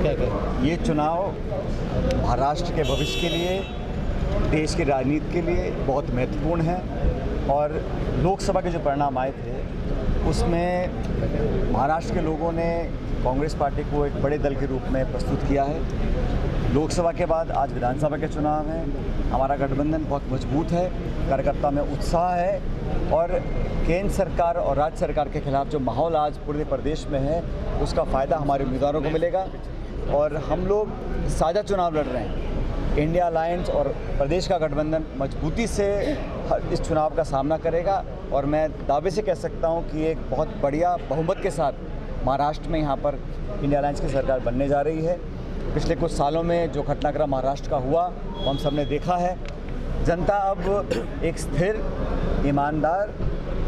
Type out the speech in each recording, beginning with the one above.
क्या कहें? ये चुनाव महाराष्ट्र के भविष्य के लिए, देश की राजनीति के लिए बहुत महत्वपूर्ण है। और लोकसभा के जो परिणाम आए थे उसमें महाराष्ट्र के लोगों ने कांग्रेस पार्टी को एक बड़े दल के रूप में प्रस्तुत किया है। लोकसभा के बाद आज विधानसभा के चुनाव हैं। हमारा गठबंधन बहुत मजबूत है, कार्यकर्ता में उत्साह है और केंद्र सरकार और राज्य सरकार के खिलाफ जो माहौल आज पूरे प्रदेश में है उसका फ़ायदा हमारे उम्मीदवारों को मिलेगा। और हम लोग साझा चुनाव लड़ रहे हैं। इंडिया अलायंस और प्रदेश का गठबंधन मजबूती से इस चुनाव का सामना करेगा और मैं दावे से कह सकता हूं कि एक बहुत बढ़िया बहुमत के साथ महाराष्ट्र में यहाँ पर इंडिया अलायंस की सरकार बनने जा रही है। पिछले कुछ सालों में जो घटनाक्रम महाराष्ट्र का हुआ वो हम सब ने देखा है। जनता अब एक स्थिर, ईमानदार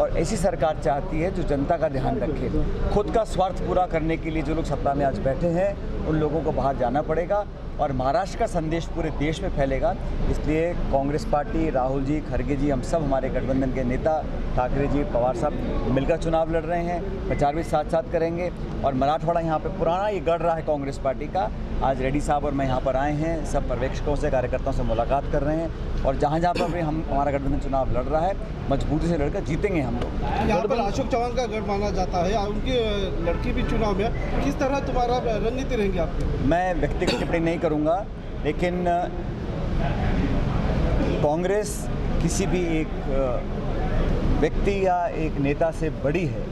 और ऐसी सरकार चाहती है जो जनता का ध्यान रखे। खुद का स्वार्थ पूरा करने के लिए जो लोग सत्ता में आज बैठे हैं उन लोगों को बाहर जाना पड़ेगा और महाराष्ट्र का संदेश पूरे देश में फैलेगा। इसलिए कांग्रेस पार्टी, राहुल जी, खड़गे जी, हम सब हमारे गठबंधन के नेता ठाकरे जी, पवार साहब मिलकर चुनाव लड़ रहे हैं। प्रचार भी साथ साथ करेंगे। और मराठवाड़ा यहाँ पे पुराना ये गढ़ रहा है कांग्रेस पार्टी का। आज रेड्डी साहब और मैं यहाँ पर आए हैं, सब पर्यवेक्षकों से, कार्यकर्ताओं से मुलाकात कर रहे हैं और जहाँ जहाँ पर भी हमारा गठबंधन चुनाव लड़ रहा है मजबूती से लड़कर जीतेंगे हम लोग। यहाँ पर अशोक चौहान का गढ़ माना जाता है, उनकी लड़की भी चुनाव में, किस तरह तुम्हारा रणनीति रहेंगे आपकी? मैं व्यक्तिगत टिप्पणी नहीं करूँगा, लेकिन कांग्रेस किसी भी एक व्यक्ति या एक नेता से बड़ी है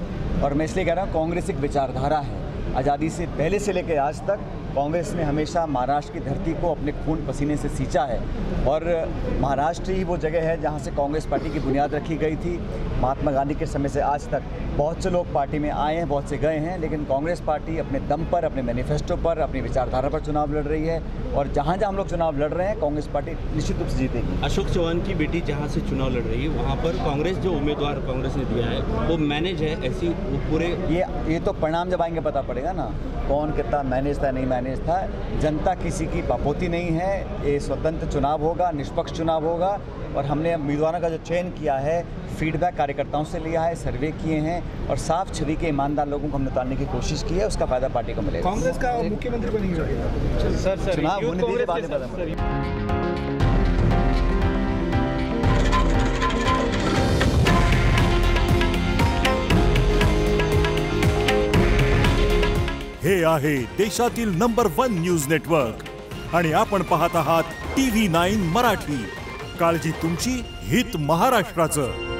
और मैं इसलिए कह रहा हूँ कांग्रेस एक विचारधारा है। आज़ादी से पहले से लेकर आज तक कांग्रेस ने हमेशा महाराष्ट्र की धरती को अपने खून पसीने से सींचा है और महाराष्ट्र ही वो जगह है जहाँ से कांग्रेस पार्टी की बुनियाद रखी गई थी। महात्मा गांधी के समय से आज तक बहुत से लोग पार्टी में आए हैं, बहुत से गए हैं, लेकिन कांग्रेस पार्टी अपने दम पर, अपने मैनिफेस्टो पर, अपनी विचारधारा पर चुनाव लड़ रही है और जहाँ जहाँ हम लोग चुनाव लड़ रहे हैं कांग्रेस पार्टी निश्चित रूप से जीतेगी। अशोक चौहान की बेटी जहाँ से चुनाव लड़ रही है वहाँ पर कांग्रेस जो उम्मीदवार कांग्रेस ने दिया है वो मैनेज है, ऐसी वो पूरे ये तो परिणाम जब आएंगे पता पड़ेगा ना कौन कितना मैनेज था, नहीं मैनेज था। जनता किसी की बापोती नहीं है। ये स्वतंत्र चुनाव होगा, निष्पक्ष चुनाव होगा और हमने उम्मीदवारों का जो चयन किया है फीडबैक कार्यकर्ताओं से लिया है, सर्वे किए हैं और साफ छवि के ईमानदार लोगों को हमने उतारने की कोशिश की है। उसका फायदा पार्टी को मिलेगा। कांग्रेस का मुख्यमंत्री बनेगा सर, चुनाव होने दीजिए, बाद में पता। हे आहे देशातील नंबर 1 न्यूज नेटवर्क आणि आपण पाहत आहात TV9 मराठी। काळजी तुमची, हित महाराष्ट्राचं।